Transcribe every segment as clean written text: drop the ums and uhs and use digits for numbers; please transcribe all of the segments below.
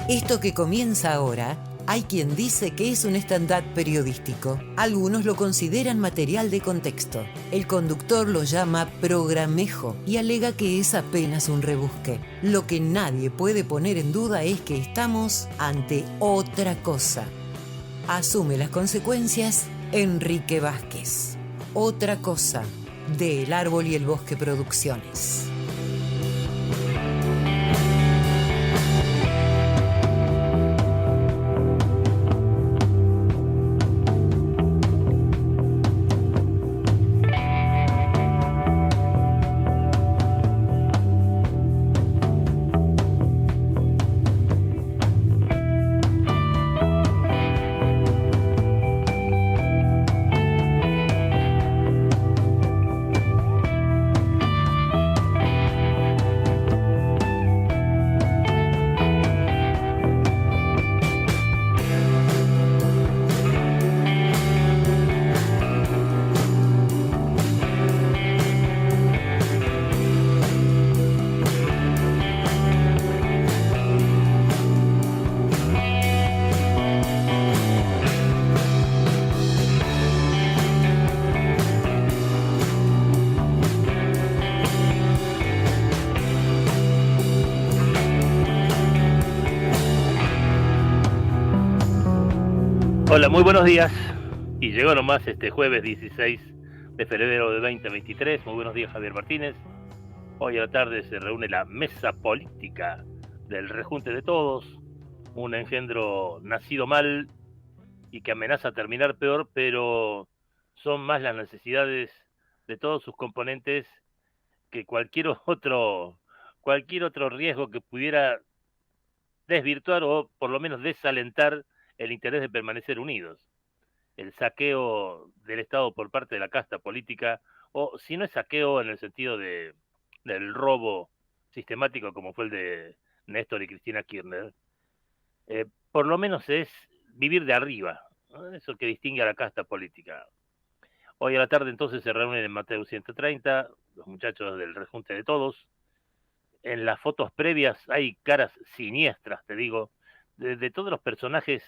Esto que comienza ahora, hay quien dice que es un stand-up periodístico. Algunos lo consideran material de contexto. El conductor lo llama programejo y alega que es apenas un rebusque. Lo que nadie puede poner en duda es que estamos ante otra cosa. Asume las consecuencias Enrique Vázquez. Otra cosa, de El Árbol y el Bosque Producciones. Hola, muy buenos días. Y llegó nomás este jueves 16 de febrero de 2023. Muy buenos días, Javier Martínez. Hoy a la tarde se reúne la mesa política del rejunte de todos, un engendro nacido mal y que amenaza terminar peor, pero son más las necesidades de todos sus componentes que cualquier otro riesgo que pudiera desvirtuar o por lo menos desalentar el interés de permanecer unidos. El saqueo del Estado por parte de la casta política, o si no es saqueo en el sentido del robo sistemático como fue el de Néstor y Cristina Kirchner, por lo menos es vivir de arriba, ¿no? Eso que distingue a la casta política. Hoy a la tarde entonces se reúnen en Mateo 130, los muchachos del rejunte de todos. En las fotos previas hay caras siniestras, te digo, de todos los personajes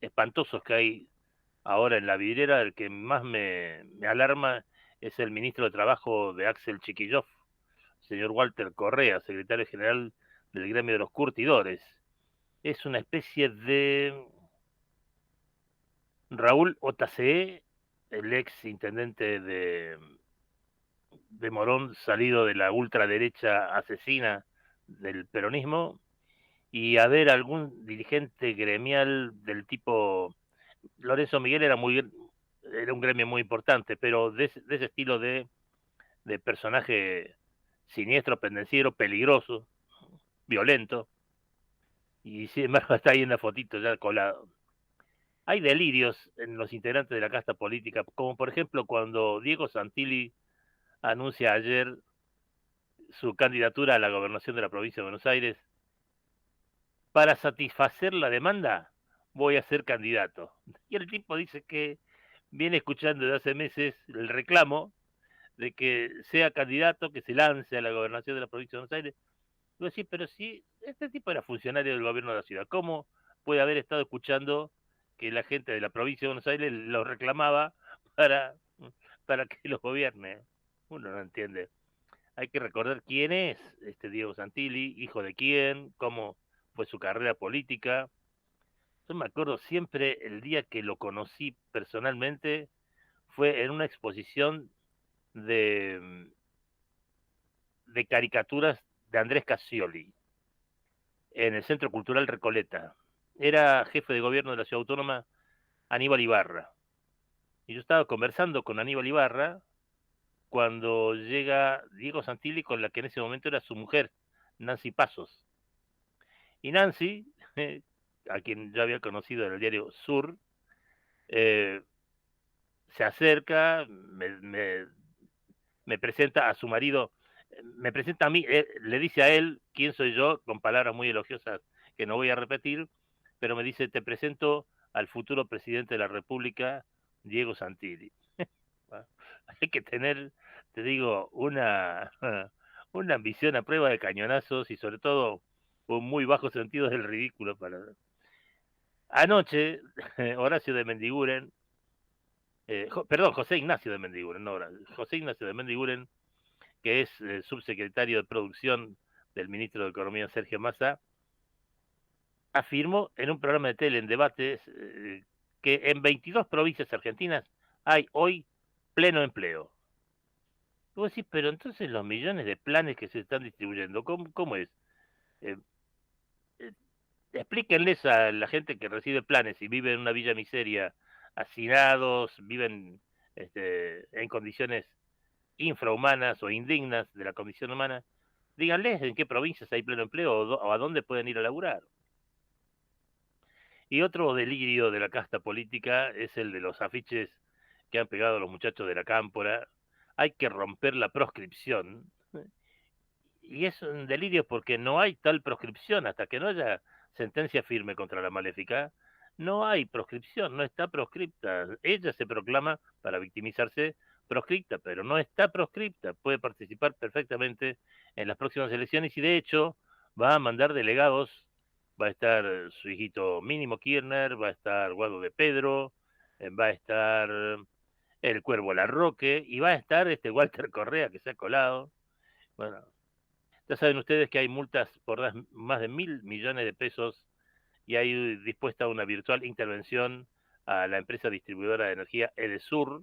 espantosos que hay ahora en la vidriera. El que más me alarma es el ministro de Trabajo de Axel Chiquillof, señor Walter Correa, secretario general del gremio de los curtidores. Es una especie de Raúl Otacé, el ex intendente de Morón, salido de la ultraderecha asesina del peronismo, y a ver algún dirigente gremial del tipo Lorenzo Miguel. Era un gremio muy importante, pero de ese estilo de personaje siniestro, pendenciero, peligroso, violento, y sin embargo está ahí en la fotito ya colado. Hay delirios en los integrantes de la casta política, como por ejemplo cuando Diego Santilli anuncia ayer su candidatura a la gobernación de la provincia de Buenos Aires. Para satisfacer la demanda, voy a ser candidato. Y el tipo dice que viene escuchando desde hace meses el reclamo de que sea candidato, que se lance a la gobernación de la provincia de Buenos Aires. Yo decía, pero si este tipo era funcionario del gobierno de la ciudad, ¿cómo puede haber estado escuchando que la gente de la provincia de Buenos Aires lo reclamaba para, para que lo gobierne? Uno no entiende. Hay que recordar quién es este Diego Santilli, hijo de quién, cómo fue su carrera política. Yo me acuerdo siempre el día que lo conocí personalmente, fue en una exposición de, de caricaturas de Andrés Cassioli en el Centro Cultural Recoleta. Era jefe de gobierno de la ciudad autónoma Aníbal Ibarra. Y yo estaba conversando con Aníbal Ibarra cuando llega Diego Santilli con la que en ese momento era su mujer, Nancy Pasos. Y Nancy, a quien yo había conocido en el diario Sur, eh, se acerca, me presenta a su marido, me presenta a mí, le dice a él quién soy yo, con palabras muy elogiosas que no voy a repetir, pero me dice, te presento al futuro presidente de la República, Diego Santilli. Hay que tener, te digo, una ambición a prueba de cañonazos y sobre todo un muy bajo sentido del ridículo. Anoche, Horacio de Mendiguren, perdón, José Ignacio de Mendiguren, no, José Ignacio de Mendiguren, que es subsecretario de Producción del ministro de Economía Sergio Massa, afirmó en un programa de tele en debates que en 22 provincias argentinas hay hoy pleno empleo. Y vos decís, pero entonces los millones de planes que se están distribuyendo, ¿cómo es? Eh, eh, Explíquenles a la gente que recibe planes y vive en una villa miseria, hacinados, viven en condiciones infrahumanas o indignas de la condición humana, díganles en qué provincias hay pleno empleo o a dónde pueden ir a laburar. Y otro delirio de la casta política es el de los afiches que han pegado los muchachos de la Cámpora. Hay que romper la proscripción. Y es un delirio porque no hay tal proscripción. Hasta que no haya sentencia firme contra la maléfica, no hay proscripción, no está proscripta. Ella se proclama, para victimizarse, proscripta, pero no está proscripta. Puede participar perfectamente en las próximas elecciones y de hecho va a mandar delegados. Va a estar su hijito Mínimo Kirchner, va a estar Guado de Pedro, va a estar el Cuervo Larroque y va a estar Walter Correa que se ha colado. Bueno, ya saben ustedes que hay multas por más de 1.000 millones de pesos y hay dispuesta una virtual intervención a la empresa distribuidora de energía Edesur.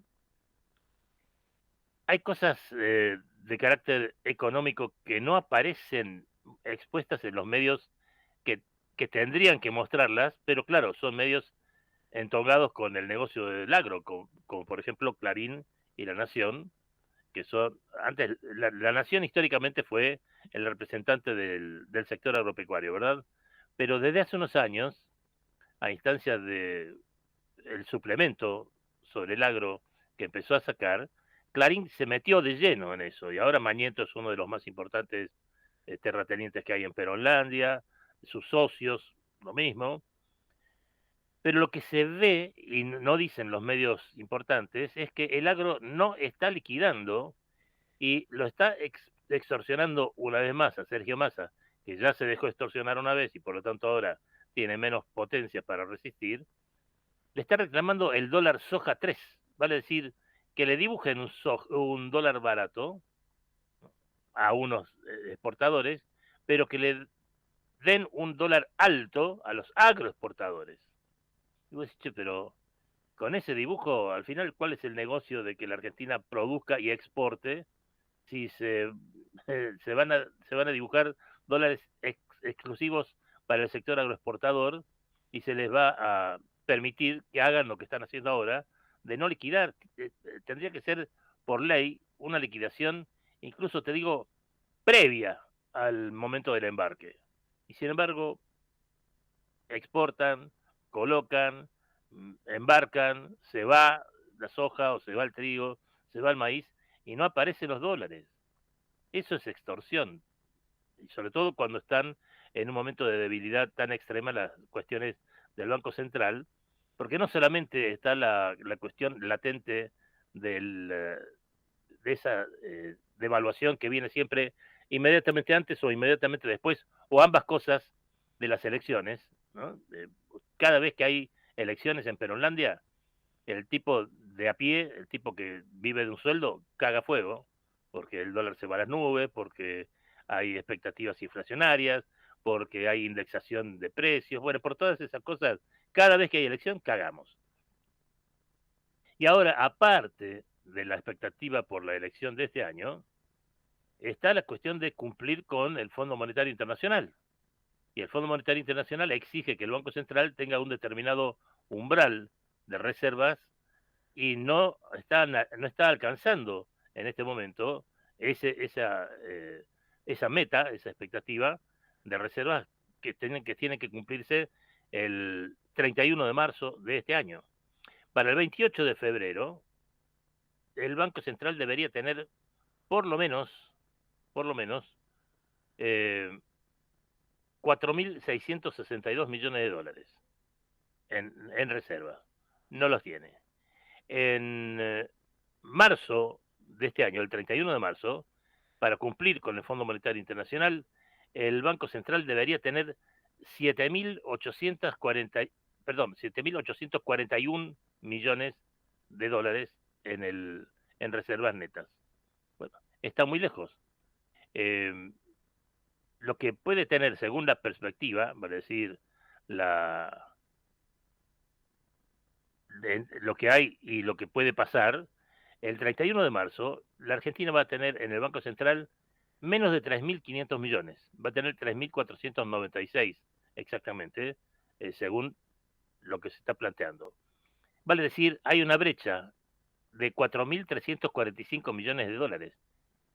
Hay cosas de carácter económico que no aparecen expuestas en los medios que tendrían que mostrarlas, pero claro, son medios entongados con el negocio del agro, como por ejemplo Clarín y La Nación, que son, antes, la Nación históricamente fue el representante del sector agropecuario, ¿verdad? Pero desde hace unos años, a instancias de el suplemento sobre el agro que empezó a sacar, Clarín se metió de lleno en eso, y ahora Mañeto es uno de los más importantes terratenientes que hay en Peronlandia, sus socios, lo mismo. Pero lo que se ve, y no dicen los medios importantes, es que el agro no está liquidando y lo está extorsionando una vez más a Sergio Massa, que ya se dejó extorsionar una vez y por lo tanto ahora tiene menos potencia para resistir, le está reclamando el dólar soja 3, vale decir, que le dibujen un dólar barato a unos exportadores, pero que le den un dólar alto a los agroexportadores. Y vos decís, pero con ese dibujo, al final, ¿cuál es el negocio de que la Argentina produzca y exporte si se van a dibujar dólares exclusivos para el sector agroexportador y se les va a permitir que hagan lo que están haciendo ahora, de no liquidar? Tendría que ser por ley una liquidación, incluso te digo, previa al momento del embarque. Y sin embargo, exportan, colocan, embarcan, se va la soja o se va el trigo, se va el maíz y no aparecen los dólares. Eso es extorsión, y sobre todo cuando están en un momento de debilidad tan extrema las cuestiones del Banco Central, porque no solamente está la cuestión latente de esa devaluación que viene siempre inmediatamente antes o inmediatamente después, o ambas cosas de las elecciones, ¿no? Cada vez que hay elecciones en Peronlandia, el tipo de a pie, el tipo que vive de un sueldo, caga fuego, porque el dólar se va a las nubes, porque hay expectativas inflacionarias, porque hay indexación de precios, bueno, por todas esas cosas, cada vez que hay elección, cagamos. Y ahora, aparte de la expectativa por la elección de este año, está la cuestión de cumplir con el Fondo Monetario Internacional. Y el Fondo Monetario Internacional exige que el Banco Central tenga un determinado umbral de reservas y no está alcanzando en este momento esa meta, esa expectativa de reservas que tienen que cumplirse el 31 de marzo de este año. Para el 28 de febrero, el Banco Central debería tener por lo menos, 4.662 millones de dólares en reserva. No los tiene. En marzo de este año, el 31 de marzo, para cumplir con el Fondo Monetario Internacional, el Banco Central debería tener 7.841 millones de dólares en reservas netas. Bueno, está muy lejos. Lo que puede tener, según la perspectiva, vale decir, lo que hay y lo que puede pasar, el 31 de marzo, la Argentina va a tener en el Banco Central menos de 3.500 millones. Va a tener 3.496 exactamente, según lo que se está planteando. Vale decir, hay una brecha de 4.345 millones de dólares.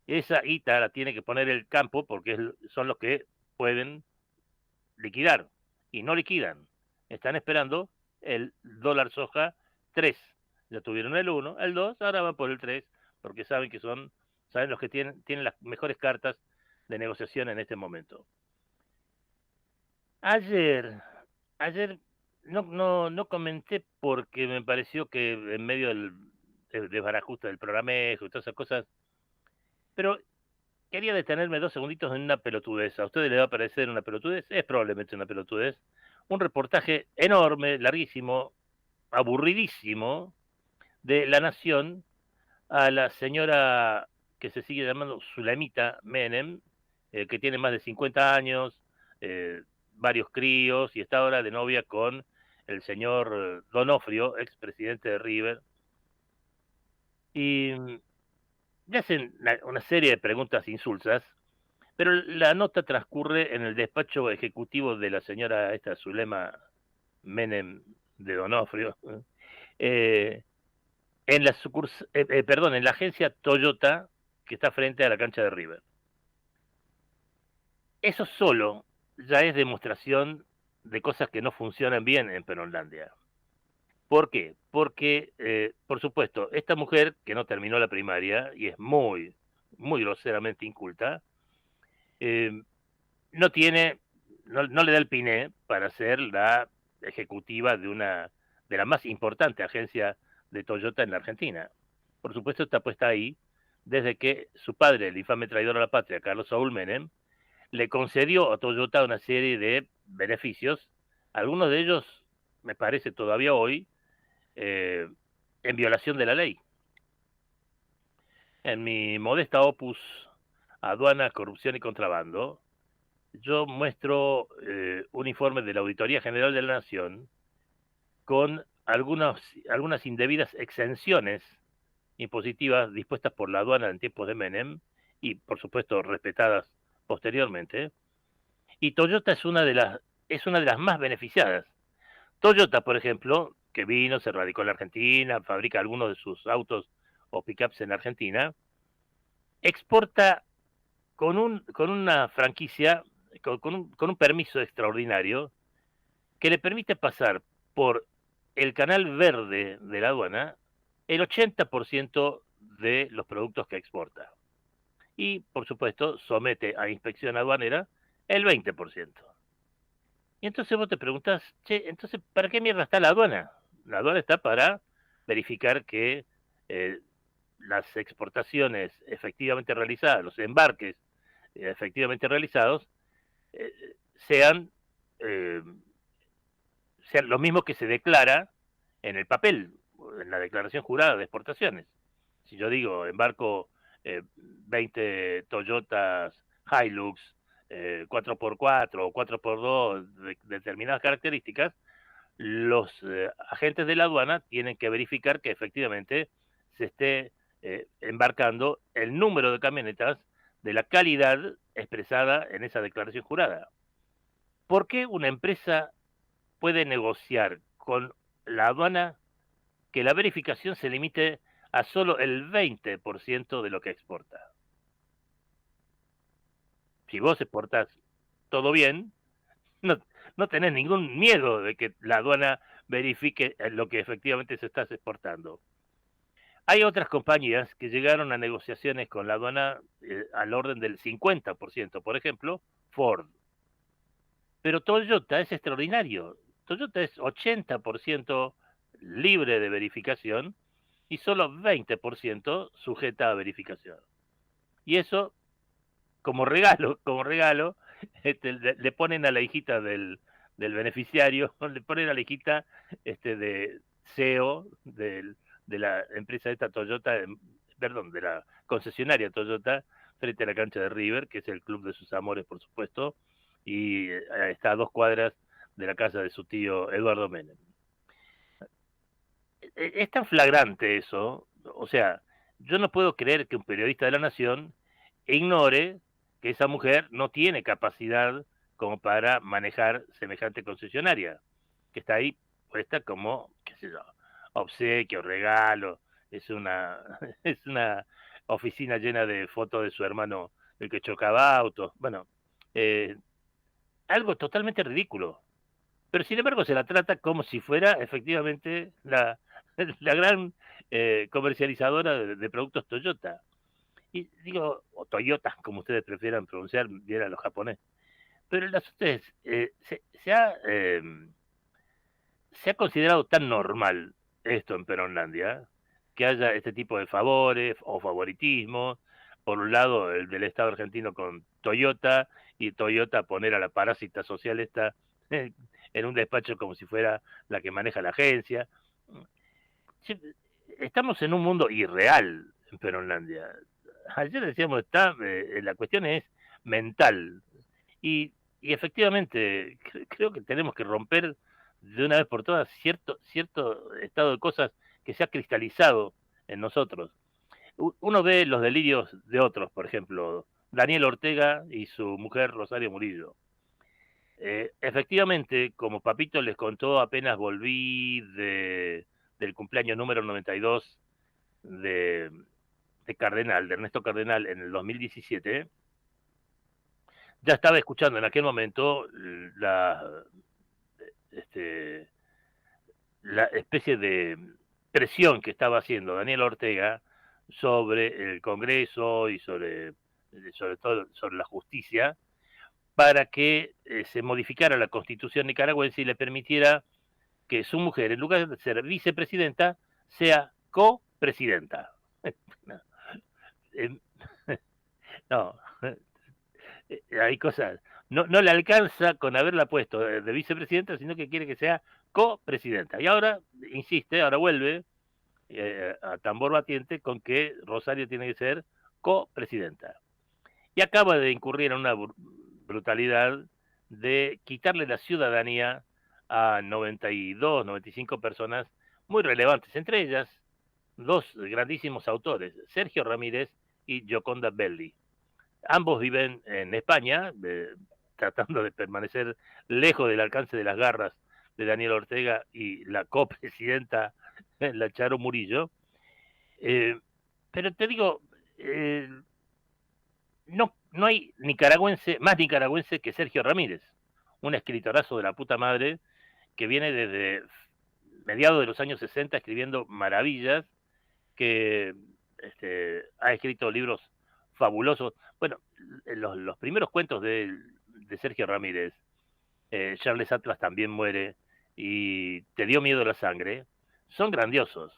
Esa ITA la tiene que poner el campo porque son los que pueden liquidar y no liquidan. Están esperando el dólar soja 3. Ya tuvieron el 1, el 2, ahora van por el 3 porque saben los que tienen las mejores cartas de negociación en este momento. Ayer no comenté porque me pareció que en medio del desbarajuste del programejo y todas esas cosas, pero quería detenerme 2 segunditos en una pelotudez. ¿A ustedes les va a parecer una pelotudez? Es probablemente una pelotudez. Un reportaje enorme, larguísimo, aburridísimo, de La Nación a la señora que se sigue llamando Zulemita Menem, que tiene más de 50 años, varios críos, y está ahora de novia con el señor Donofrio, expresidente de River. Y le hacen una serie de preguntas insulsas, pero la nota transcurre en el despacho ejecutivo de la señora esta Zulema Menem de Donofrio, en la agencia Toyota que está frente a la cancha de River. Eso solo ya es demostración de cosas que no funcionan bien en Peronlandia. ¿Por qué? Porque, por supuesto, esta mujer que no terminó la primaria y es muy, muy groseramente inculta, no le da el piné para ser la ejecutiva de la más importante agencia de Toyota en la Argentina. Por supuesto, está puesta ahí desde que su padre, el infame traidor a la patria, Carlos Saúl Menem, le concedió a Toyota una serie de beneficios, algunos de ellos, me parece todavía hoy, en violación de la ley. En mi modesta opus Aduana, Corrupción y Contrabando, yo muestro un informe de la Auditoría General de la Nación con algunas indebidas exenciones impositivas dispuestas por la aduana en tiempos de Menem y, por supuesto, respetadas posteriormente. Y Toyota es una de las más beneficiadas. Toyota, por ejemplo, que se radicó en la Argentina, fabrica algunos de sus autos o pickups en Argentina, exporta con una franquicia, con un permiso extraordinario que le permite pasar por el canal verde de la aduana el 80% de los productos que exporta. Y, por supuesto, somete a inspección aduanera el 20%. Y entonces vos te preguntás, entonces, ¿para qué mierda está la aduana? La aduana está para verificar que las exportaciones efectivamente realizadas, los embarques efectivamente realizados, sean lo mismo que se declara en el papel, en la declaración jurada de exportaciones. Si yo digo, embarco 20 Toyotas Hilux 4x4 o 4x2 de determinadas características, los agentes de la aduana tienen que verificar que efectivamente se esté embarcando el número de camionetas de la calidad expresada en esa declaración jurada. ¿Por qué una empresa puede negociar con la aduana que la verificación se limite a solo el 20% de lo que exporta? Si vos exportás todo bien, no tenés ningún miedo de que la aduana verifique lo que efectivamente se está exportando. Hay otras compañías que llegaron a negociaciones con la aduana al orden del 50%, por ejemplo, Ford. Pero Toyota es extraordinario. Toyota es 80% libre de verificación y solo 20% sujeta a verificación. Y eso, como regalo, le ponen a la hijita del beneficiario, le ponen a la hijita de CEO de la empresa esta Toyota, perdón, de la concesionaria Toyota, frente a la cancha de River, que es el club de sus amores, por supuesto, y está a 2 cuadras de la casa de su tío Eduardo Menem. Es tan flagrante eso, o sea, yo no puedo creer que un periodista de la Nación ignore que esa mujer no tiene capacidad como para manejar semejante concesionaria, que está ahí puesta como, qué sé yo, obsequio, regalo, es una, es una oficina llena de fotos de su hermano, el que chocaba autos, bueno, eh, algo totalmente ridículo. Pero sin embargo se la trata como si fuera efectivamente la gran comercializadora de productos Toyota. Y digo, o Toyota, como ustedes prefieran pronunciar, bien a los japonés. Pero el asunto es, se ha considerado tan normal esto en Peronlandia, que haya este tipo de favores o favoritismo. Por un lado, el del Estado argentino con Toyota, y Toyota poner a la parásita social esta en un despacho como si fuera la que maneja la agencia. Sí, estamos en un mundo irreal en Peronlandia. Ayer decíamos, la cuestión es mental. Y efectivamente, creo que tenemos que romper de una vez por todas cierto estado de cosas que se ha cristalizado en nosotros. Uno ve los delirios de otros, por ejemplo, Daniel Ortega y su mujer Rosario Murillo. Efectivamente, como Papito les contó, apenas volví del cumpleaños número 92 de, de Cardenal, de Ernesto Cardenal, en el 2017, ya estaba escuchando en aquel momento este, la especie de presión que estaba haciendo Daniel Ortega sobre el Congreso y sobre todo sobre la justicia, para que se modificara la constitución nicaragüense y le permitiera que su mujer, en lugar de ser vicepresidenta, sea copresidenta. No, hay cosas. No le alcanza con haberla puesto de vicepresidenta, sino que quiere que sea copresidenta. Y ahora insiste, ahora vuelve a tambor batiente con que Rosario tiene que ser copresidenta. Y acaba de incurrir en una brutalidad de quitarle la ciudadanía a 92, 95 personas muy relevantes, entre ellas 2 grandísimos autores, Sergio Ramírez y Gioconda Belli. Ambos viven en España, tratando de permanecer lejos del alcance de las garras de Daniel Ortega y la copresidenta, la Charo Murillo. Pero te digo, no hay más nicaragüense que Sergio Ramírez, un escritorazo de la puta madre que viene desde mediados de los años 60 escribiendo maravillas, que ha escrito libros fabulosos. Bueno, los primeros cuentos de Sergio Ramírez, Charles Atlas también muere, y Te dio miedo la sangre, son grandiosos.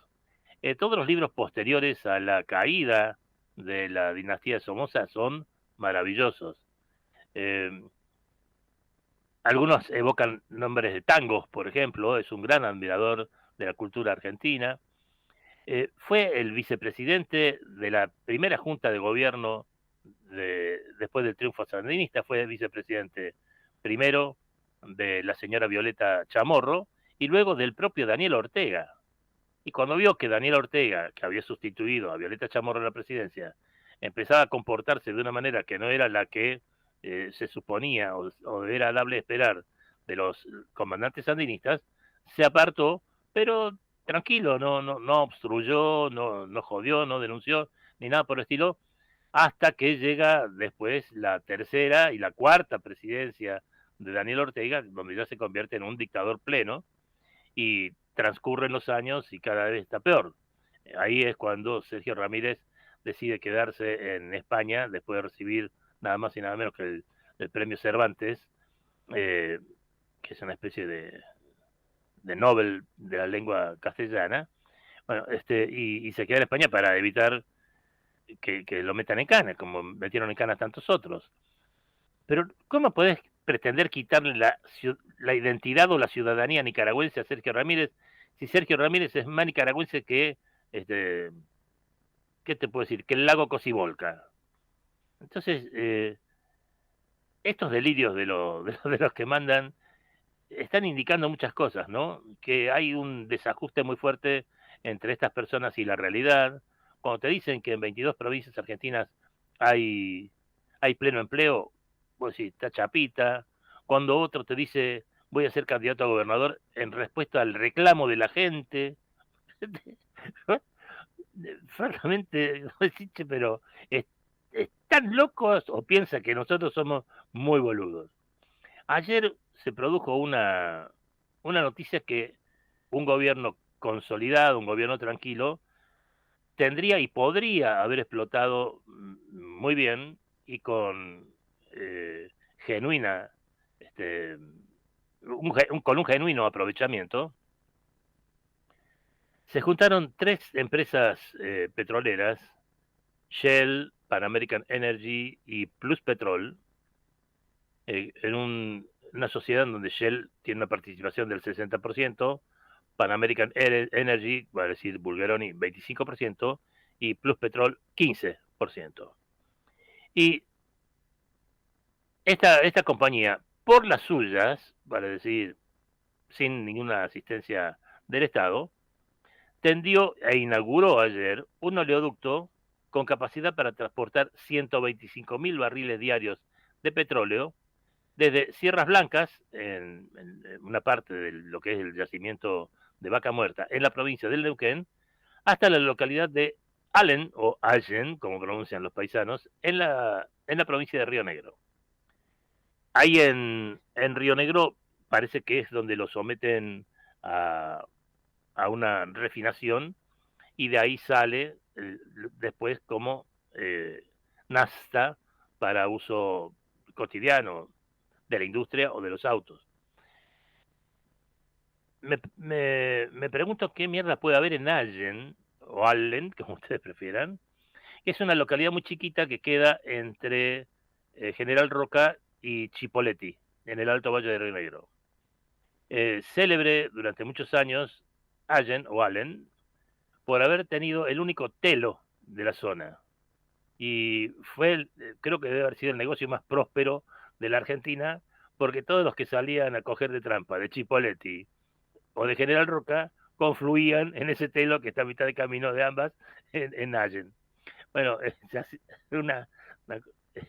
Todos los libros posteriores a la caída de la dinastía de Somoza son maravillosos. Algunos evocan nombres de tangos, por ejemplo, es un gran admirador de la cultura argentina. Fue el vicepresidente de la primera junta de gobierno después del triunfo sandinista, fue vicepresidente primero de la señora Violeta Chamorro y luego del propio Daniel Ortega. Y cuando vio que Daniel Ortega, que había sustituido a Violeta Chamorro en la presidencia, empezaba a comportarse de una manera que no era la que se suponía o era dable esperar de los comandantes sandinistas, se apartó, pero tranquilo, no obstruyó, no jodió, no denunció, ni nada por el estilo, hasta que llega después la tercera y la cuarta presidencia de Daniel Ortega, donde ya se convierte en un dictador pleno, y transcurren los años y cada vez está peor. Ahí es cuando Sergio Ramírez decide quedarse en España después de recibir nada más y nada menos que el premio Cervantes, que es una especie de Nobel de la lengua castellana. Bueno, y se queda en España para evitar que lo metan en cana, como metieron en cana tantos otros. Pero ¿cómo podés pretender quitarle la identidad o la ciudadanía nicaragüense a Sergio Ramírez si Sergio Ramírez es más nicaragüense que, este, ¿qué te puedo decir? Que el lago Cocibolca. Entonces, estos delirios de los que mandan están indicando muchas cosas, ¿no? Que hay un desajuste muy fuerte entre estas personas y la realidad. Cuando te dicen que en 22 provincias argentinas hay, hay pleno empleo, vos decís, está chapita. Cuando otro te dice, voy a ser candidato a gobernador en respuesta al reclamo de la gente. Francamente, vos decís, "Che, pero ¿están locos o piensa que nosotros somos muy boludos?" Ayer se produjo una noticia que un gobierno consolidado, un gobierno tranquilo, tendría y podría haber explotado muy bien y con genuina, este, con un genuino aprovechamiento. Se juntaron tres empresas petroleras, Shell, Pan American Energy y Plus Petrol, en una sociedad en donde Shell tiene una participación del 60%, Pan American Energy, va a decir Bulgaroni, 25%, y Plus Petrol, 15%. Y esta compañía, por las suyas, vale decir, sin ninguna asistencia del Estado, tendió e inauguró ayer un oleoducto con capacidad para transportar 125.000 barriles diarios de petróleo desde Sierras Blancas, en una parte de lo que es el yacimiento de Vaca Muerta, en la provincia del Neuquén, hasta la localidad de Allen, o Allen, como pronuncian los paisanos, en la provincia de Río Negro. Ahí en Río Negro parece que es donde lo someten a, a una refinación y de ahí sale después como nafta para uso cotidiano de la industria o de los autos. Me pregunto qué mierda puede haber en Allen, o Allen, como ustedes prefieran, que es una localidad muy chiquita que queda entre General Roca y Chipoleti, en el Alto Valle de Río Negro. Célebre durante muchos años, Allen, o Allen, por haber tenido el único telo de la zona. Y creo que debe haber sido el negocio más próspero de la Argentina, porque todos los que salían a coger de trampa de Chipoleti o de General Roca confluían en ese telo que está a mitad de camino de ambas en Allen. Bueno, una, una,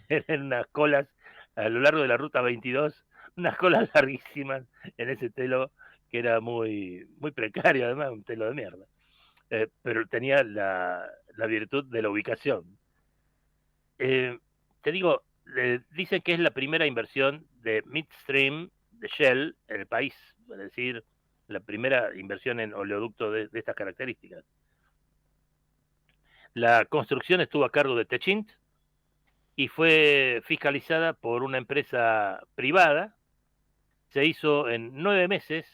eran unas colas a lo largo de la ruta 22, unas colas larguísimas en ese telo que era muy, muy precario, además, un telo de mierda. Pero tenía la virtud de la ubicación. Te digo, dicen que es la primera inversión de midstream de Shell en el país, es decir, la primera inversión en oleoducto de estas características. La construcción estuvo a cargo de Techint y fue fiscalizada por una empresa privada. Se hizo en 9 meses,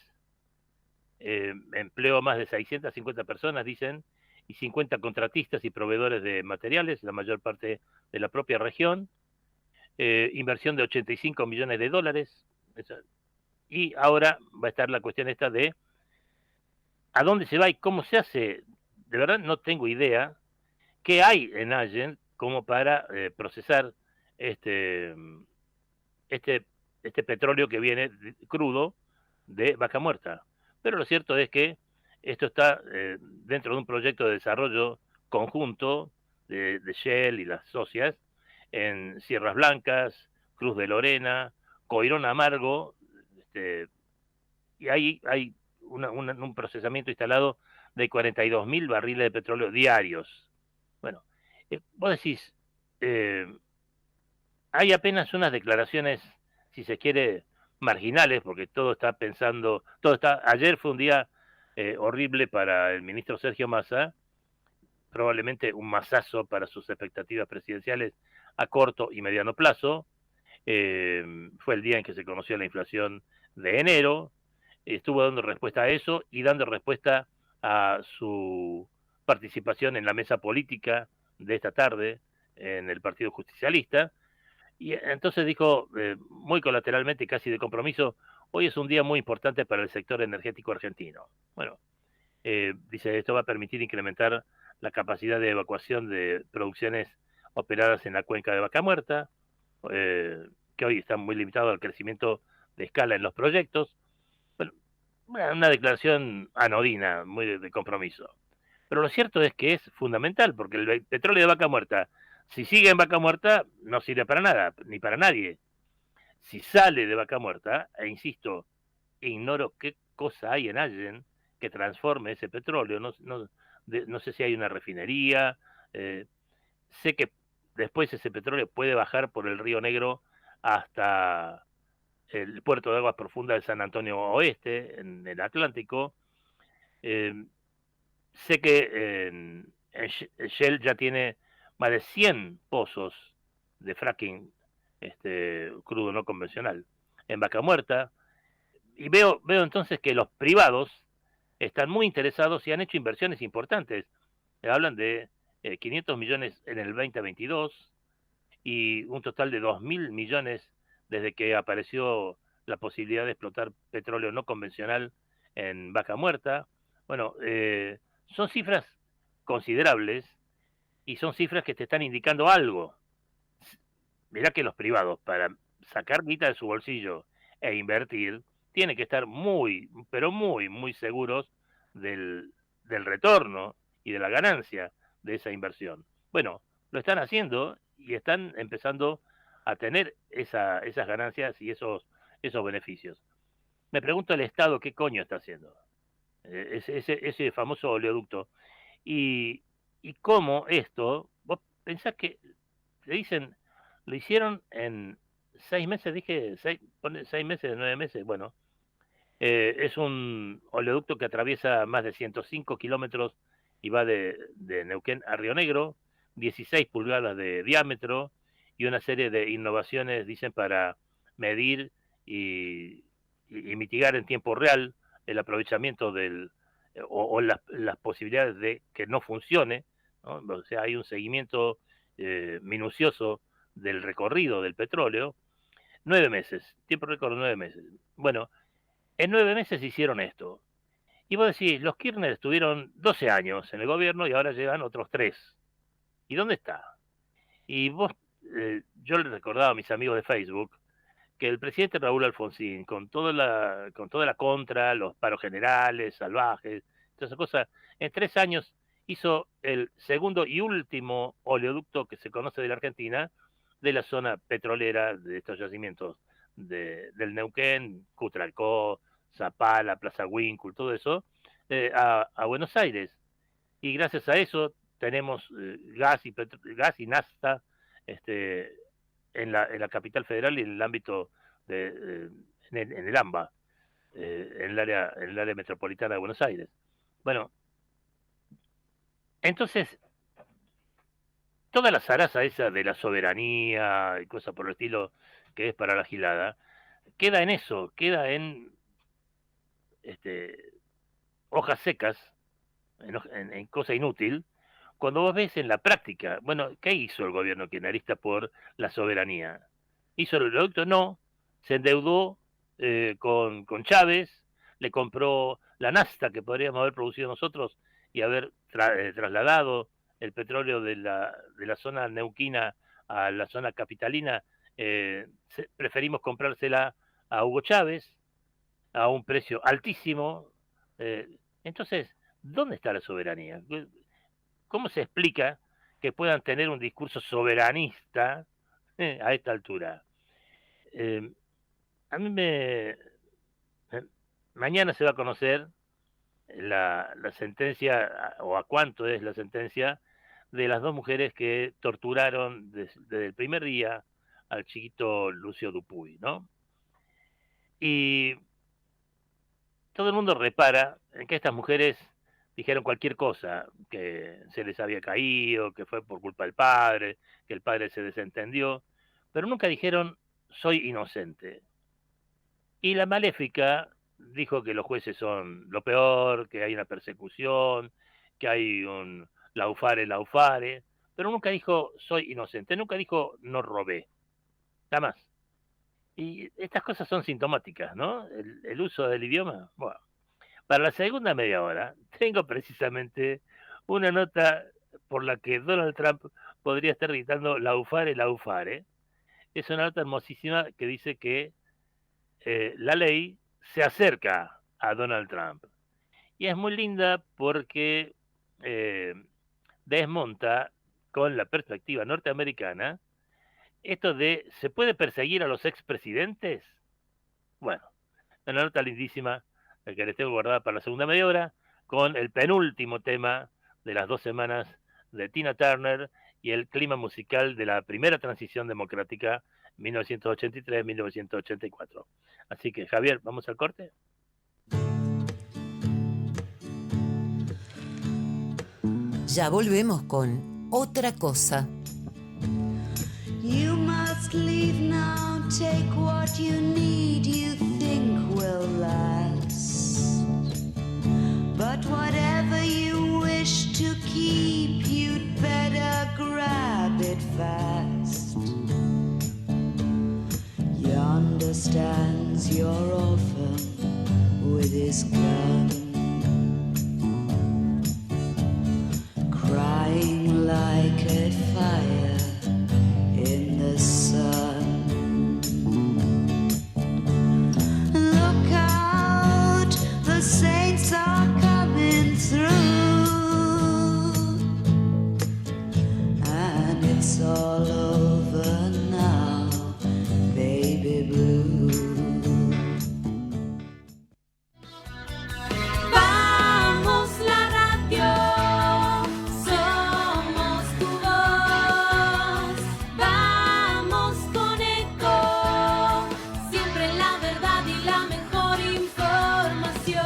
empleó a más de 650 personas, dicen, y 50 contratistas y proveedores de materiales, la mayor parte de la propia región. Inversión de 85 millones de dólares. Y ahora va a estar la cuestión esta de a dónde se va y cómo se hace. De verdad no tengo idea qué hay en Allen como para procesar este, este, este petróleo que viene crudo de Vaca Muerta. Pero lo cierto es que esto está dentro de un proyecto de desarrollo conjunto de Shell y las socias en Sierras Blancas, Cruz de Lorena, Coirón Amargo, y ahí hay un procesamiento instalado de 42.000 barriles de petróleo diarios. Bueno, vos decís, hay apenas unas declaraciones, si se quiere, marginales, porque todo está pensando, ayer fue un día horrible para el ministro Sergio Massa, probablemente un masazo para sus expectativas presidenciales a corto y mediano plazo. Fue el día en que se conoció la inflación de enero, estuvo dando respuesta a eso y dando respuesta a su participación en la mesa política de esta tarde en el Partido Justicialista, Y entonces dijo, muy colateralmente y casi de compromiso, hoy es un día muy importante para el sector energético argentino. Bueno, dice, esto va a permitir incrementar la capacidad de evacuación de producciones operadas en la cuenca de Vaca Muerta, eh, que hoy está muy limitado al crecimiento de escala en los proyectos. Bueno, una declaración anodina, muy de compromiso. Pero lo cierto es que es fundamental, porque el petróleo de Vaca Muerta, si sigue en Vaca Muerta, no sirve para nada, ni para nadie. Si sale de Vaca Muerta, e insisto, ignoro qué cosa hay en Allen que transforme ese petróleo, no sé si hay una refinería, eh, sé que después ese petróleo puede bajar por el Río Negro hasta el puerto de aguas profundas de San Antonio Oeste, en el Atlántico. Eh, Sé que Shell ya tiene más de 100 pozos de fracking crudo no convencional en Vaca Muerta. Y veo entonces que los privados están muy interesados y han hecho inversiones importantes. Hablan de 500 millones en el 2022 y un total de 2.000 millones desde que apareció la posibilidad de explotar petróleo no convencional en Vaca Muerta. Bueno, son cifras considerables y son cifras que te están indicando algo. Mirá que los privados, para sacar guita de su bolsillo e invertir, tienen que estar muy, pero muy, muy seguros del retorno y de la ganancia de esa inversión. Bueno, lo están haciendo y están empezando a tener esas ganancias y esos beneficios. Me pregunto el Estado qué coño está haciendo. Ese famoso oleoducto. Y, y cómo esto, vos pensás que le dicen, lo hicieron en 6 meses, dije, 6 meses, 9 meses, bueno, es un oleoducto que atraviesa más de 105 kilómetros y va de Neuquén a Río Negro, 16 pulgadas de diámetro y una serie de innovaciones, dicen, para medir y mitigar en tiempo real el aprovechamiento o las posibilidades de que no funcione, ¿no? O sea, hay un seguimiento minucioso del recorrido del petróleo. 9 meses, tiempo récord 9 meses. Bueno, en 9 meses hicieron esto. Y vos decís, los Kirchner estuvieron 12 años en el gobierno y ahora llevan otros 3. ¿Y dónde está? Y vos, yo le recordaba a mis amigos de Facebook que el presidente Raúl Alfonsín, con toda la contra, los paros generales, salvajes, todas esas cosas, en 3 años hizo el segundo y último oleoducto que se conoce de la Argentina, de la zona petrolera de estos yacimientos del Neuquén, Cutralcó, Zapala, Plaza Huíncul, todo eso, a Buenos Aires. Y gracias a eso tenemos gas y nafta este, en la capital federal y en el ámbito en el AMBA, en el área metropolitana de Buenos Aires. Bueno, entonces, toda la zaraza esa de la soberanía y cosas por el estilo que es para la gilada, queda en eso, queda en este, hojas secas, en cosa inútil, cuando vos ves en la práctica, bueno, ¿qué hizo el gobierno kirchnerista por la soberanía? ¿Hizo el oleoducto? No, se endeudó con Chávez, le compró la nafta que podríamos haber producido nosotros y haber trasladado el petróleo de la zona neuquina a la zona capitalina. Preferimos comprársela a Hugo Chávez a un precio altísimo. eh, entonces, ¿dónde está la soberanía? ¿Cómo se explica que puedan tener un discurso soberanista a esta altura? Eh, a mí mañana se va a conocer la sentencia, o a cuánto es la sentencia, de las dos mujeres que torturaron desde el primer día al chiquito Lucio Dupuy, ¿no? Y todo el mundo repara en que estas mujeres dijeron cualquier cosa, que se les había caído, que fue por culpa del padre, que el padre se desentendió, pero nunca dijeron soy inocente. Y la maléfica dijo que los jueces son lo peor, que hay una persecución, que hay un laufare, laufare, pero nunca dijo soy inocente, nunca dijo no robé. está más. Y estas cosas son sintomáticas, ¿no? El uso del idioma. Bueno, para la segunda media hora tengo precisamente una nota por la que Donald Trump podría estar gritando laufare, laufare. Es una nota hermosísima que dice que la ley se acerca a Donald Trump. Y es muy linda porque eh, desmonta con la perspectiva norteamericana esto de ¿se puede perseguir a los expresidentes? Bueno, una nota lindísima que les tengo guardada para la segunda media hora con el penúltimo tema de las 2 semanas de Tina Turner y el clima musical de la primera transición democrática 1983-1984. Así que Javier, ¿vamos al corte? Ya volvemos con Otra Cosa. You must leave now, take what you need, you think will last. But whatever you wish to keep, you'd better grab it fast. Yonder stands your orphan with his gun, crying like a fire in the sun. Look out, the saints are coming through, and it's all over now, baby blue. Vamos la radio, somos tu voz. Vamos con Eco, siempre la verdad y la mejor información.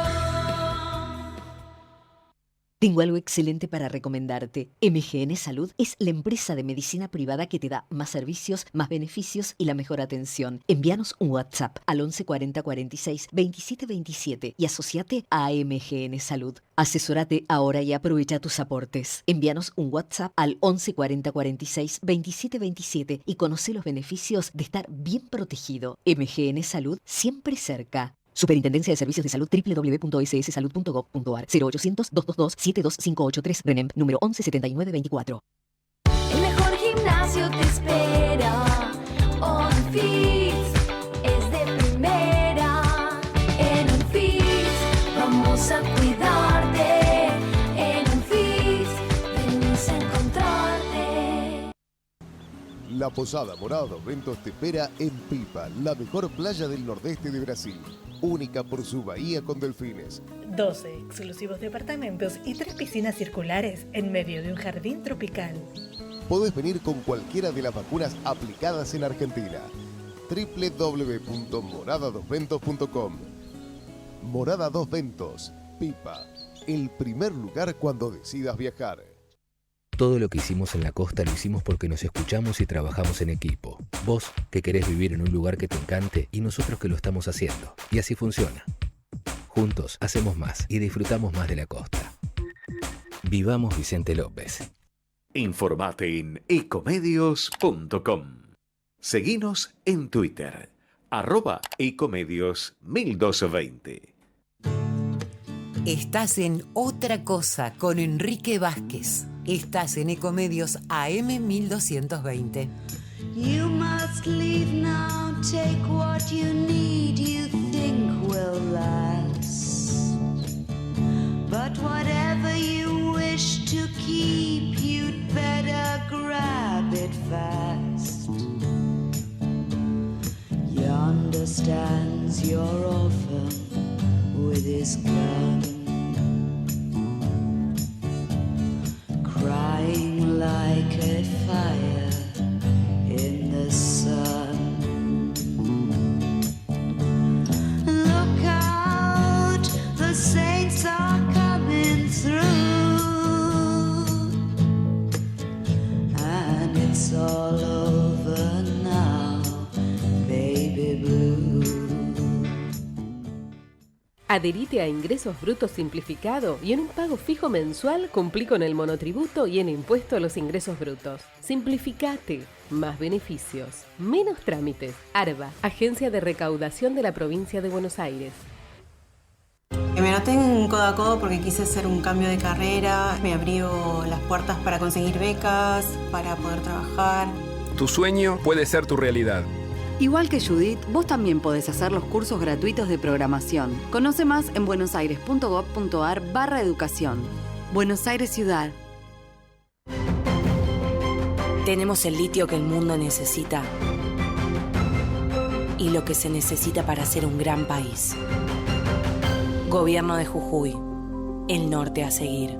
Tengo algo excelente para recomendarte. MGN Salud es la empresa de medicina privada que te da más servicios, más beneficios y la mejor atención. Envíanos un WhatsApp al 11 40 46 27 27 y asociate a MGN Salud. Asesórate ahora y aprovecha tus aportes. Envíanos un WhatsApp al 11 40 46 27 27 y conoce los beneficios de estar bien protegido. MGN Salud, siempre cerca. Superintendencia de Servicios de Salud, www.sssalud.gov.ar, 0800-222-72583, RENEM, número 117924. El mejor gimnasio te espera. OnFit es de primera. En OnFit vamos a cuidarte. En OnFit venimos a encontrarte. La Posada Morada dos Ventos te espera en Pipa, la mejor playa del nordeste de Brasil. Única por su bahía con delfines. 12 exclusivos departamentos y 3 piscinas circulares en medio de un jardín tropical. Podés venir con cualquiera de las vacunas aplicadas en Argentina. www.moradadosventos.com. Morada Dos Ventos, Pipa, el primer lugar cuando decidas viajar. Todo lo que hicimos en la costa lo hicimos porque nos escuchamos y trabajamos en equipo. Vos, que querés vivir en un lugar que te encante, y nosotros que lo estamos haciendo. Y así funciona. Juntos hacemos más y disfrutamos más de la costa. Vivamos Vicente López. Informate en ecomedios.com. Seguinos en Twitter, @ecomedios1220. Estás en Otra Cosa con Enrique Vázquez. Estás en Ecomedios AM 1220. You must leave now, take what you need, you think will last. But whatever you wish to keep, you'd better grab it fast. Yonder stands your orphan with his gun, crying like a fire in the sun. Look out, the saints are coming through, and it's all over now, baby blue. Adherite a Ingresos Brutos Simplificado y en un pago fijo mensual cumplí con el monotributo y el impuesto a los ingresos brutos. Simplificate. Más beneficios. Menos trámites. ARBA, Agencia de Recaudación de la Provincia de Buenos Aires. Me anoté en Codo a Codo porque quise hacer un cambio de carrera. Me abrió las puertas para conseguir becas, para poder trabajar. Tu sueño puede ser tu realidad. Igual que Judith, vos también podés hacer los cursos gratuitos de programación. Conoce más en buenosaires.gov.ar/educación. Buenos Aires Ciudad. Tenemos el litio que el mundo necesita y lo que se necesita para ser un gran país. Gobierno de Jujuy. El norte a seguir.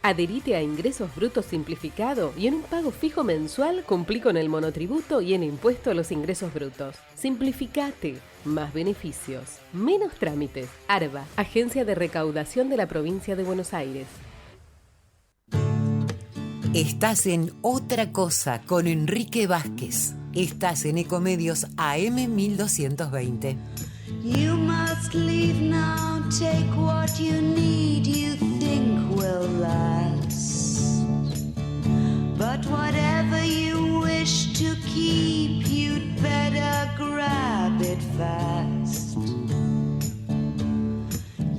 Adherite a Ingresos Brutos Simplificado y en un pago fijo mensual cumplí con el monotributo y el impuesto a los ingresos brutos. Simplificate. Más beneficios. Menos trámites. ARBA, Agencia de Recaudación de la Provincia de Buenos Aires. Estás en Otra Cosa con Enrique Vázquez. Estás en Ecomedios AM 1220. You must leave now, take what you need, you think will last. But whatever you wish to keep, you'd better grab it fast.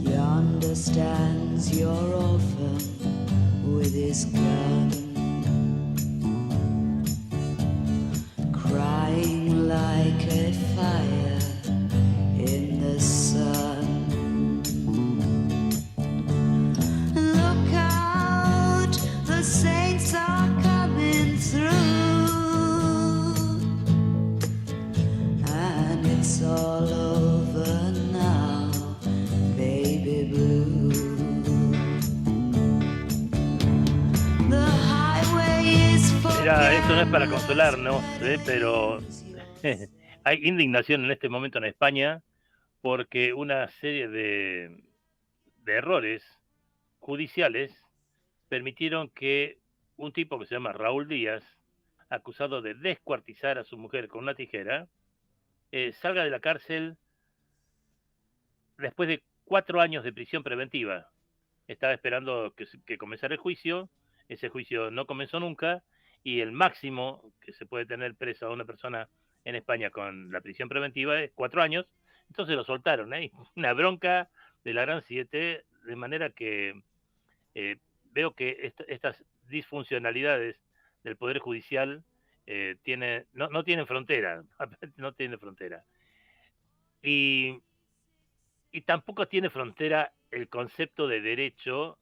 Yonder stands your orphan with his gun, crying like a fire in the sun. Look out, the saints are coming through, and it's all over now, baby blue. The highway is for... Mira, esto no es para consolarnos, pero hay indignación en este momento en España porque una serie de errores judiciales permitieron que un tipo que se llama Raúl Díaz, acusado de descuartizar a su mujer con una tijera, salga de la cárcel después de 4 años de prisión preventiva. Estaba esperando que comenzara el juicio, ese juicio no comenzó nunca, y el máximo que se puede tener presa a una persona en España con la prisión preventiva es 4 años, entonces lo soltaron, una bronca de la gran 7, de manera que veo que estas disfuncionalidades del Poder Judicial no tienen frontera, no tienen frontera. Y tampoco tiene frontera el concepto de derecho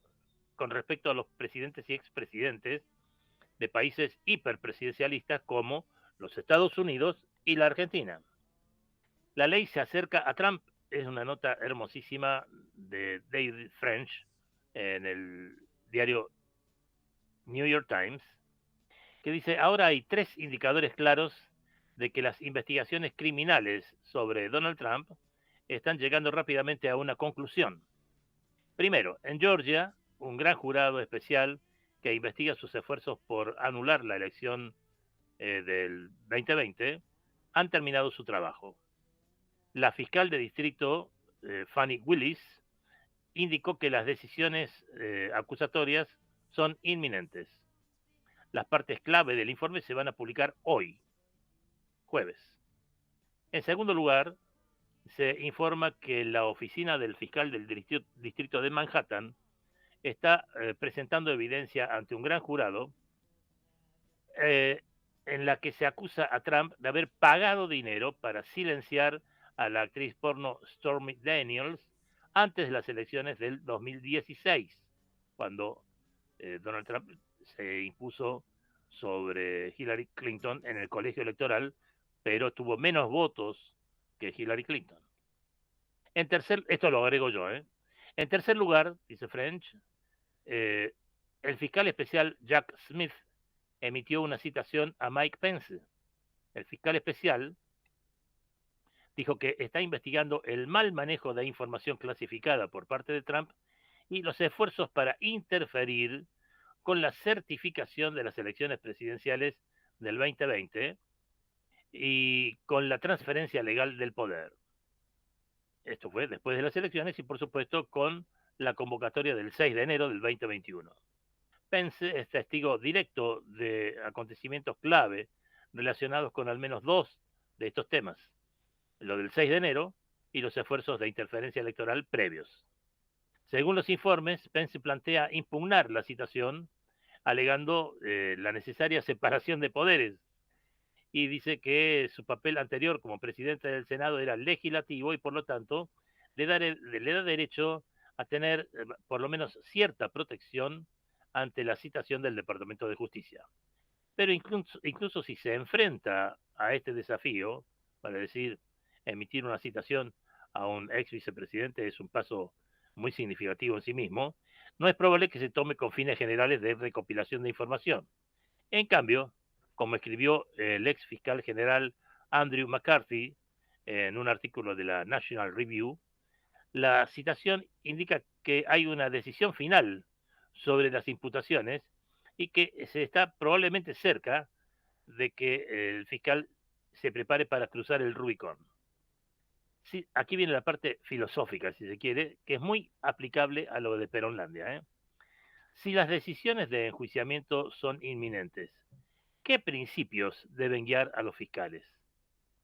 con respecto a los presidentes y expresidentes de países hiperpresidencialistas como los Estados Unidos y la Argentina. La ley se acerca a Trump, es una nota hermosísima de David French en el diario New York Times, que dice: ahora hay 3 indicadores claros de que las investigaciones criminales sobre Donald Trump están llegando rápidamente a una conclusión. Primero, en Georgia, un gran jurado especial que investiga sus esfuerzos por anular la elección del 2020, han terminado su trabajo. La fiscal de distrito, Fannie Willis, indicó que las decisiones acusatorias son inminentes. Las partes clave del informe se van a publicar hoy, jueves. En segundo lugar, se informa que la oficina del fiscal del distrito de Manhattan está presentando evidencia ante un gran jurado en la que se acusa a Trump de haber pagado dinero para silenciar a la actriz porno Stormy Daniels antes de las elecciones del 2016, cuando Donald Trump se impuso sobre Hillary Clinton en el colegio electoral, pero tuvo menos votos que Hillary Clinton. Esto lo agrego yo. En tercer lugar, dice French, el fiscal especial Jack Smith emitió una citación a Mike Pence. El fiscal especial dijo que está investigando el mal manejo de información clasificada por parte de Trump y los esfuerzos para interferir con la certificación de las elecciones presidenciales del 2020 y con la transferencia legal del poder. Esto fue después de las elecciones y, por supuesto, con la convocatoria del 6 de enero del 2021. Pence es testigo directo de acontecimientos clave relacionados con al menos dos de estos temas, lo del 6 de enero y los esfuerzos de interferencia electoral previos. Según los informes, Pence plantea impugnar la citación alegando la necesaria separación de poderes y dice que su papel anterior como presidente del Senado era legislativo y por lo tanto le da derecho a tener por lo menos cierta protección ante la citación del Departamento de Justicia. Pero incluso si se enfrenta a este desafío, vale decir, emitir una citación a un ex vicepresidente es un paso muy significativo en sí mismo, no es probable que se tome con fines generales de recopilación de información. En cambio, como escribió el ex fiscal general Andrew McCarthy en un artículo de la National Review, la citación indica que hay una decisión final sobre las imputaciones y que se está probablemente cerca de que el fiscal se prepare para cruzar el Rubicón. Sí, aquí viene la parte filosófica, si se quiere, que es muy aplicable a lo de Peronlandia. Si las decisiones de enjuiciamiento son inminentes, ¿qué principios deben guiar a los fiscales?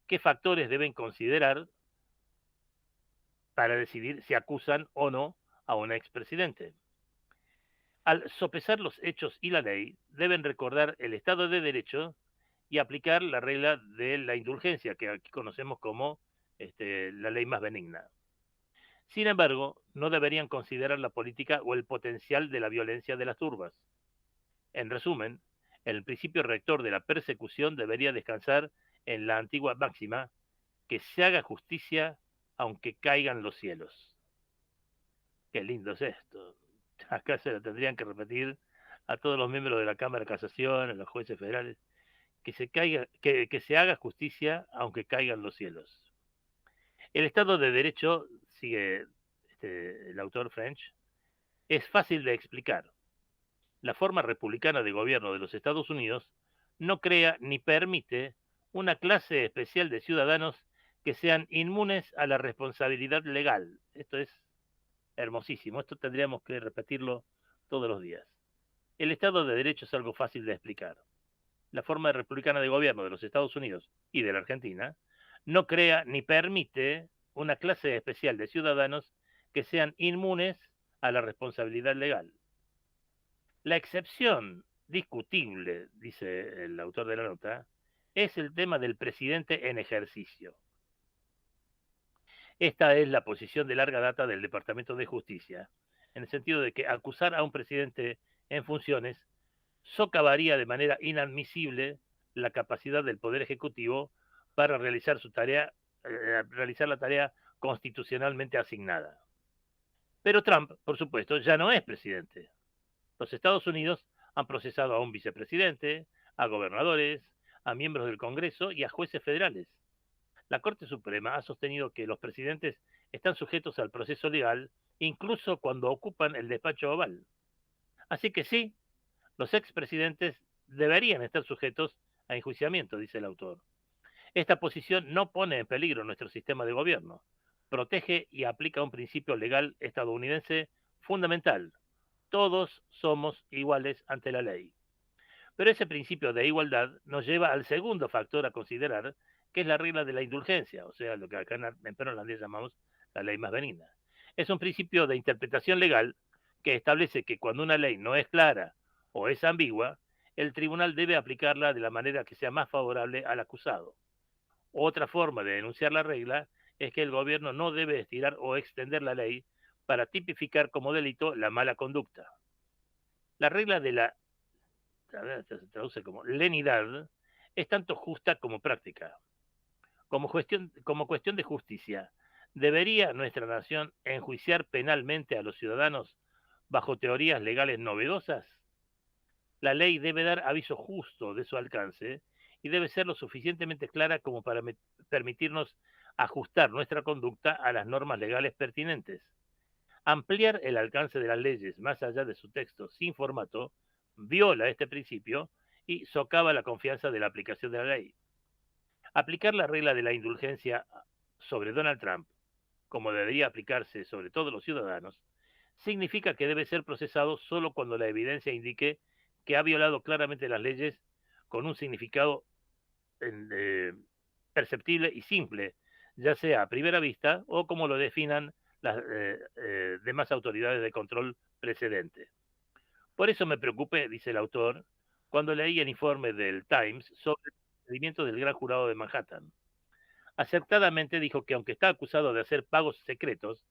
¿Qué factores deben considerar para decidir si acusan o no a un expresidente? Al sopesar los hechos y la ley, deben recordar el Estado de Derecho y aplicar la regla de la indulgencia, que aquí conocemos como la ley más benigna. Sin embargo, no deberían considerar la política o el potencial de la violencia de las turbas. En resumen, el principio rector de la persecución debería descansar en la antigua máxima, que se haga justicia aunque caigan los cielos. Qué lindo es esto. Acá se lo tendrían que repetir a todos los miembros de la Cámara de Casación, a los jueces federales, que se haga justicia aunque caigan los cielos. El Estado de Derecho, sigue el autor French, es fácil de explicar. La forma republicana de gobierno de los Estados Unidos no crea ni permite una clase especial de ciudadanos que sean inmunes a la responsabilidad legal. Esto es hermosísimo, esto tendríamos que repetirlo todos los días. El Estado de Derecho es algo fácil de explicar. La forma republicana de gobierno de los Estados Unidos y de la Argentina no crea ni permite una clase especial de ciudadanos que sean inmunes a la responsabilidad legal. La excepción discutible, dice el autor de la nota, es el tema del presidente en ejercicio. Esta es la posición de larga data del Departamento de Justicia, en el sentido de que acusar a un presidente en funciones socavaría de manera inadmisible la capacidad del Poder Ejecutivo para realizar la tarea constitucionalmente asignada. Pero Trump, por supuesto, ya no es presidente. Los Estados Unidos han procesado a un vicepresidente, a gobernadores, a miembros del Congreso y a jueces federales. La Corte Suprema ha sostenido que los presidentes están sujetos al proceso legal incluso cuando ocupan el despacho oval. Así que sí, los expresidentes deberían estar sujetos a enjuiciamiento, dice el autor. Esta posición no pone en peligro nuestro sistema de gobierno. Protege y aplica un principio legal estadounidense fundamental. Todos somos iguales ante la ley. Pero ese principio de igualdad nos lleva al segundo factor a considerar, que es la regla de la indulgencia, o sea, lo que acá en Peronlandia llamamos la ley más benigna. Es un principio de interpretación legal que establece que cuando una ley no es clara o es ambigua, el tribunal debe aplicarla de la manera que sea más favorable al acusado. Otra forma de denunciar la regla es que el gobierno no debe estirar o extender la ley para tipificar como delito la mala conducta. La regla de la, se traduce como lenidad, es tanto justa como práctica. Como cuestión de justicia, ¿debería nuestra nación enjuiciar penalmente a los ciudadanos bajo teorías legales novedosas? La ley debe dar aviso justo de su alcance y debe ser lo suficientemente clara como para permitirnos ajustar nuestra conducta a las normas legales pertinentes. Ampliar el alcance de las leyes más allá de su texto sin formato viola este principio y socava la confianza de la aplicación de la ley. Aplicar la regla de la indulgencia sobre Donald Trump como debería aplicarse sobre todos los ciudadanos, significa que debe ser procesado solo cuando la evidencia indique que ha violado claramente las leyes con un significado perceptible y simple, ya sea a primera vista o como lo definan las demás autoridades de control precedente. Por eso me preocupé, dice el autor, cuando leí el informe del Times sobre el procedimiento del Gran Jurado de Manhattan. Acertadamente dijo que aunque está acusado de hacer pagos secretos,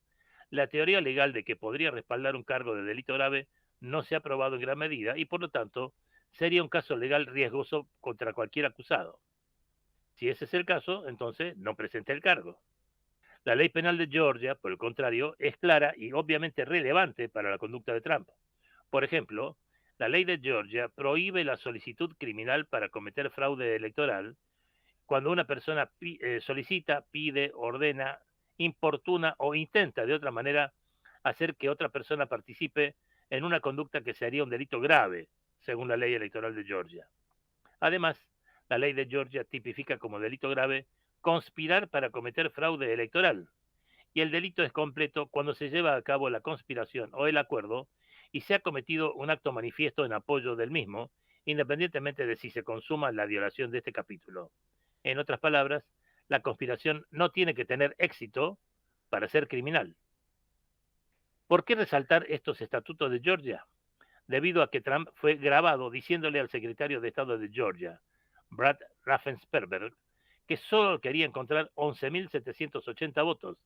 la teoría legal de que podría respaldar un cargo de delito grave no se ha probado en gran medida y por lo tanto sería un caso legal riesgoso contra cualquier acusado. Si ese es el caso, entonces no presente el cargo. La ley penal de Georgia, por el contrario, es clara y obviamente relevante para la conducta de Trump. Por ejemplo, la ley de Georgia prohíbe la solicitud criminal para cometer fraude electoral cuando una persona solicita, pide, ordena, importuna o intenta de otra manera hacer que otra persona participe en una conducta que sería un delito grave, según la ley electoral de Georgia. Además, la ley de Georgia tipifica como delito grave conspirar para cometer fraude electoral, y el delito es completo cuando se lleva a cabo la conspiración o el acuerdo y se ha cometido un acto manifiesto en apoyo del mismo, independientemente de si se consuma la violación de este capítulo. En otras palabras, la conspiración no tiene que tener éxito para ser criminal. ¿Por qué resaltar estos estatutos de Georgia? Debido a que Trump fue grabado diciéndole al secretario de Estado de Georgia, Brad Raffensperger, que solo quería encontrar 11.780 votos,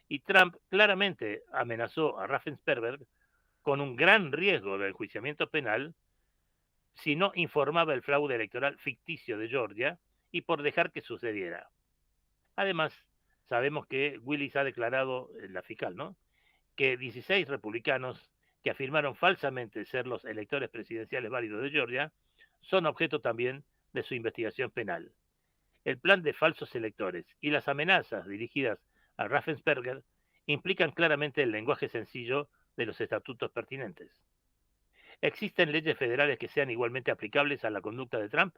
y Trump claramente amenazó a Raffensperger con un gran riesgo de enjuiciamiento penal si no informaba el fraude electoral ficticio de Georgia y por dejar que sucediera. Además, sabemos que Willis ha declarado, la fiscal, ¿no?, que 16 republicanos que afirmaron falsamente ser los electores presidenciales válidos de Georgia son objeto también de su investigación penal. El plan de falsos electores y las amenazas dirigidas a Raffensperger implican claramente el lenguaje sencillo de los estatutos pertinentes. ¿Existen leyes federales que sean igualmente aplicables a la conducta de Trump?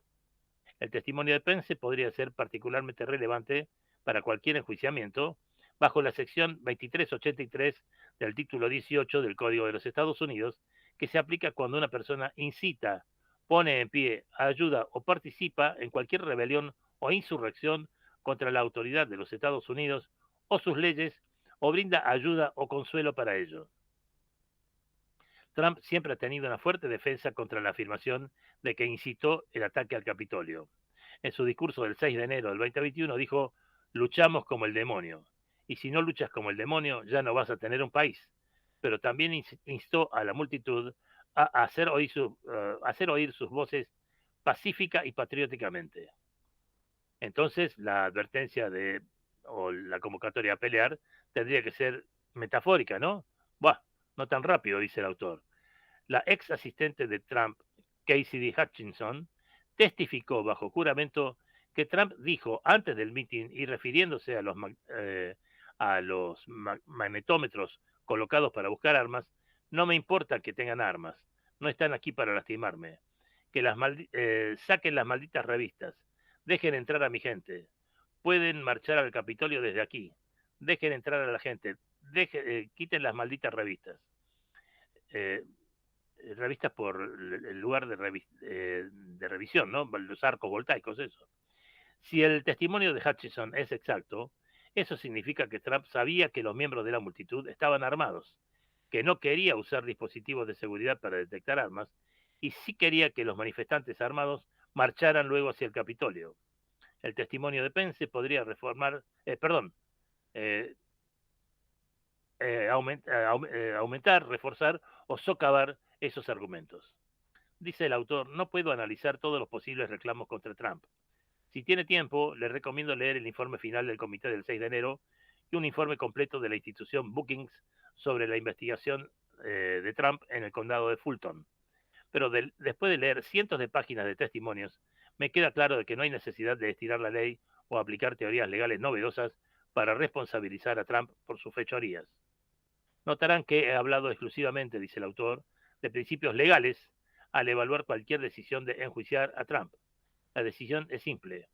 El testimonio de Pence podría ser particularmente relevante para cualquier enjuiciamiento bajo la sección 2383 del título 18 del Código de los Estados Unidos, que se aplica cuando una persona incita, pone en pie, ayuda o participa en cualquier rebelión o insurrección contra la autoridad de los Estados Unidos o sus leyes, o brinda ayuda o consuelo para ello. Trump siempre ha tenido una fuerte defensa contra la afirmación de que incitó el ataque al Capitolio. En su discurso del 6 de enero del 2021 dijo: luchamos como el demonio, y si no luchas como el demonio ya no vas a tener un país. Pero también instó a la multitud a hacer oír sus voces pacífica y patrióticamente. Entonces la advertencia o la convocatoria a pelear tendría que ser metafórica, ¿no? Buah, no tan rápido, dice el autor. La ex asistente de Trump, Cassidy Hutchinson, testificó bajo juramento que Trump dijo antes del mitin y refiriéndose a los magnetómetros colocados para buscar armas: no me importa que tengan armas, no están aquí para lastimarme, que saquen las malditas revistas, dejen entrar a mi gente, pueden marchar al Capitolio desde aquí, dejen entrar a la gente, quiten las malditas revistas. Revistas por el lugar de revisión, ¿no? Los arcos voltaicos, eso. Si el testimonio de Hutchinson es exacto, eso significa que Trump sabía que los miembros de la multitud estaban armados, que no quería usar dispositivos de seguridad para detectar armas, y sí quería que los manifestantes armados marcharan luego hacia el Capitolio. El testimonio de Pence podría aumentar, reforzar o socavar esos argumentos. Dice el autor: no puedo analizar todos los posibles reclamos contra Trump. Si tiene tiempo, le recomiendo leer el informe final del comité del 6 de enero y un informe completo de la institución Brookings sobre la investigación de Trump en el condado de Fulton. Pero después de leer cientos de páginas de testimonios, me queda claro de que no hay necesidad de estirar la ley o aplicar teorías legales novedosas para responsabilizar a Trump por sus fechorías. Notarán que he hablado exclusivamente, dice el autor, de principios legales al evaluar cualquier decisión de enjuiciar a Trump. La decisión es simple.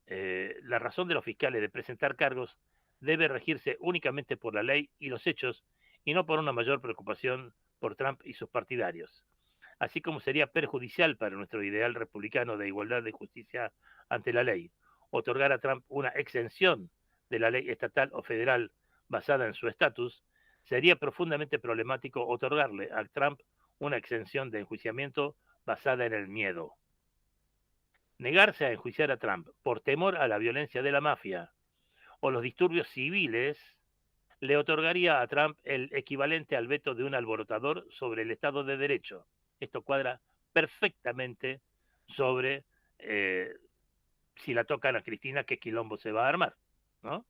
La razón de los fiscales de presentar cargos debe regirse únicamente por la ley y los hechos y no por una mayor preocupación por Trump y sus partidarios. Así como sería perjudicial para nuestro ideal republicano de igualdad y justicia ante la ley otorgar a Trump una exención de la ley estatal o federal basada en su estatus, sería profundamente problemático otorgarle a Trump una exención de enjuiciamiento basada en el miedo. Negarse a enjuiciar a Trump por temor a la violencia de la mafia o los disturbios civiles le otorgaría a Trump el equivalente al veto de un alborotador sobre el Estado de Derecho. Esto cuadra perfectamente sobre si la tocan a Cristina, qué quilombo se va a armar, ¿no?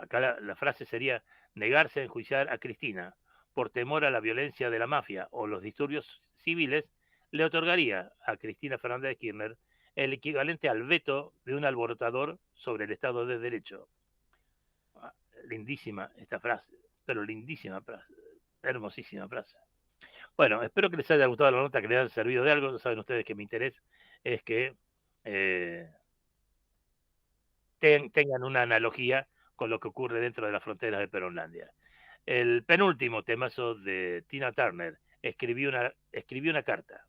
Acá la frase sería: negarse a enjuiciar a Cristina por temor a la violencia de la mafia o los disturbios civiles le otorgaría a Cristina Fernández de Kirchner el equivalente al veto de un alborotador sobre el Estado de Derecho. Lindísima esta frase, pero lindísima frase, hermosísima frase. Bueno, espero que les haya gustado la nota, que les haya servido de algo. Saben ustedes que mi interés es que tengan una analogía con lo que ocurre dentro de las fronteras de Peronlandia. El penúltimo temazo de Tina Turner, escribió una carta.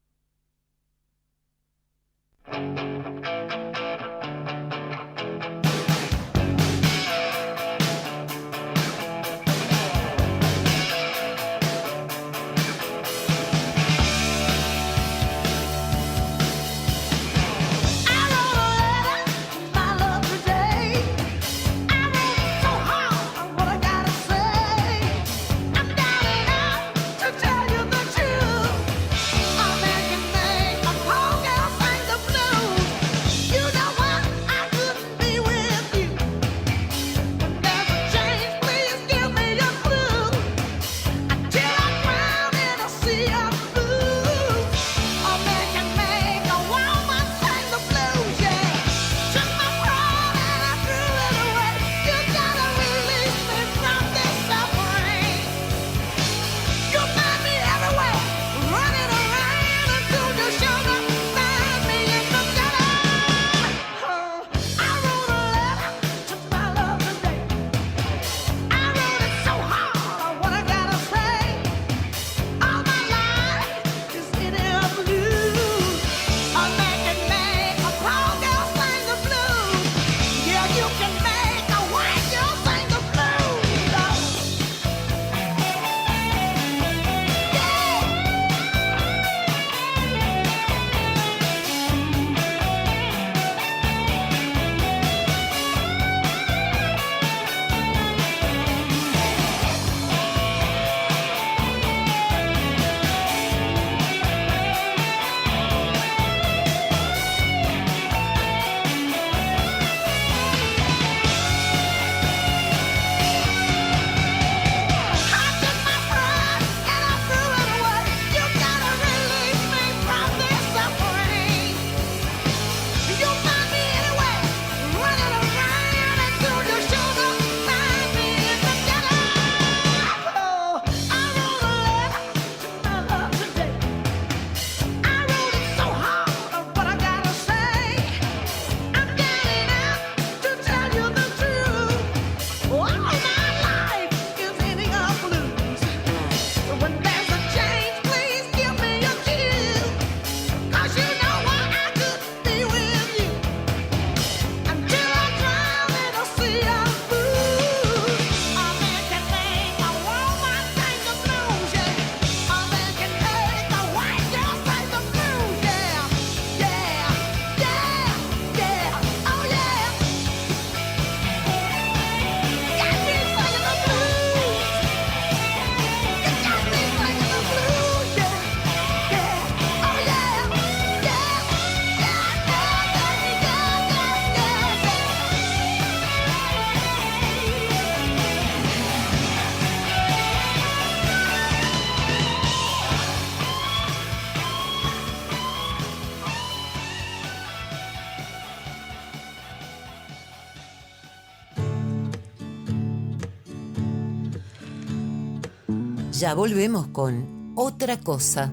Ya volvemos con Otra Cosa.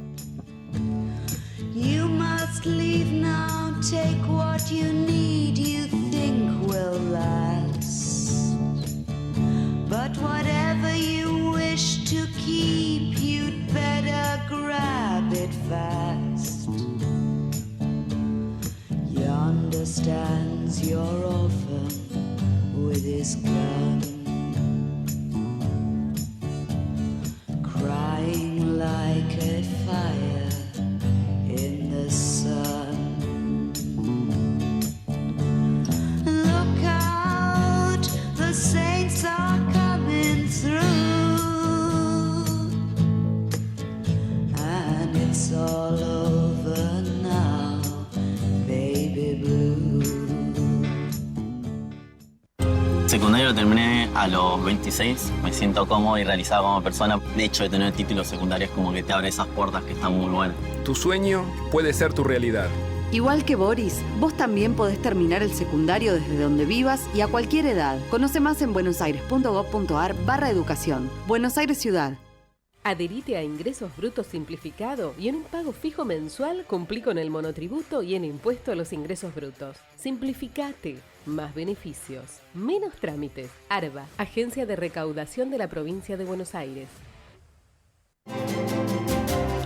You must leave now, take what you need, you think will last. fast. Yonder stands your orphan with his gun, crying like a fire in the sun. Look out, the saints are coming through, and it's all over now, baby blue. Secundario lo terminé a los 26, me siento cómodo y realizado como persona. De hecho, de tener títulos secundarios como que te abre esas puertas que están muy buenas. Tu sueño puede ser tu realidad. Igual que Boris, vos también podés terminar el secundario desde donde vivas y a cualquier edad. Conoce más en buenosaires.gov.ar/educación. Buenos Aires Ciudad. Adherite a Ingresos Brutos Simplificado y en un pago fijo mensual cumplí con el monotributo y en impuesto a los ingresos brutos. Simplificate. Más beneficios. Menos trámites. ARBA, Agencia de Recaudación de la Provincia de Buenos Aires.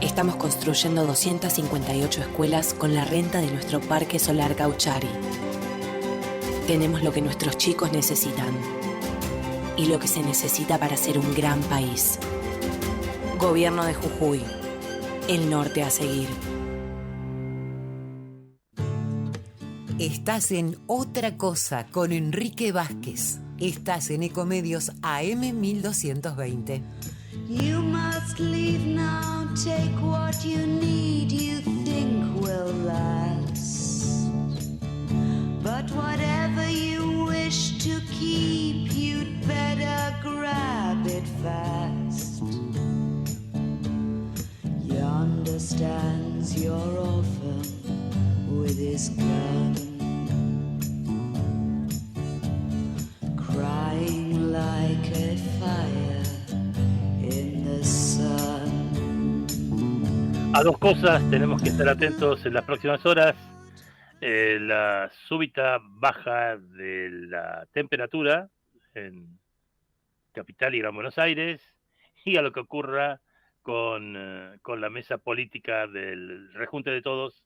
Estamos construyendo 258 escuelas con la renta de nuestro Parque Solar Gauchari. Tenemos lo que nuestros chicos necesitan y lo que se necesita para ser un gran país. Gobierno de Jujuy. El norte a seguir. Estás en Otra Cosa con Enrique Vázquez. Estás en Ecomedios AM 1220. You must leave now, take what you need, you think will last. But whatever you wish to keep, you'd better grab it fast. Yonder stands your orphan with his gun, crying like a fire in the sun. A dos cosas tenemos que estar atentos en las próximas horas. La súbita baja de la temperatura en Capital y Gran Buenos Aires, y a lo que ocurra con la mesa política del Rejunte de Todos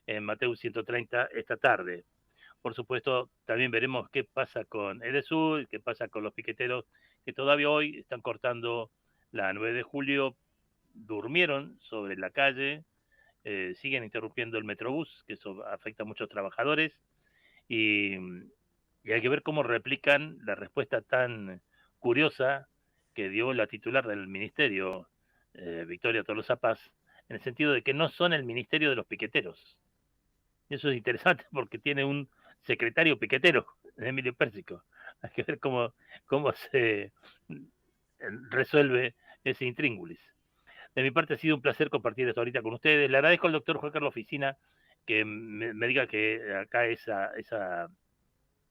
en Mateu 130 esta tarde. Por supuesto, también veremos qué pasa con Edesur, qué pasa con los piqueteros que todavía hoy están cortando la 9 de julio, durmieron sobre la calle, siguen interrumpiendo el Metrobús, que eso afecta a muchos trabajadores, y hay que ver cómo replican la respuesta tan curiosa que dio la titular del ministerio, Victoria Tolosa Paz, en el sentido de que no son el ministerio de los piqueteros. Y eso es interesante porque tiene un secretario piquetero, Emilio Pérsico. Hay que ver cómo se resuelve ese intríngulis. De mi parte ha sido un placer compartir esto ahorita con ustedes. Le agradezco al doctor Juan Carlos Oficina que me diga que acá esa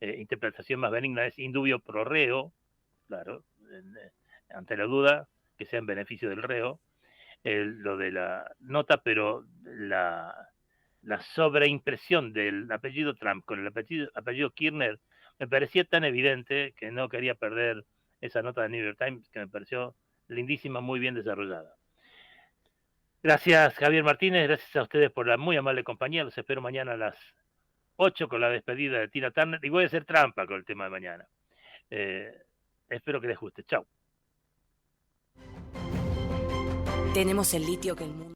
interpretación más benigna es indubio pro reo, claro, ante la duda, que sea en beneficio del reo, lo de la nota, pero la sobreimpresión del apellido Trump con el apellido Kirchner me parecía tan evidente que no quería perder esa nota de New York Times, que me pareció lindísima, muy bien desarrollada. Gracias, Javier Martínez, gracias a ustedes por la muy amable compañía. Los espero mañana a las 8 con la despedida de Tina Turner, y voy a hacer trampa con el tema de mañana. Espero que les guste. Chau. Tenemos el litio que el mundo...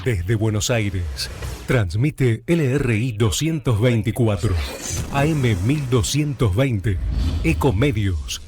Desde Buenos Aires, transmite LRI 224, AM 1220, Ecomedios.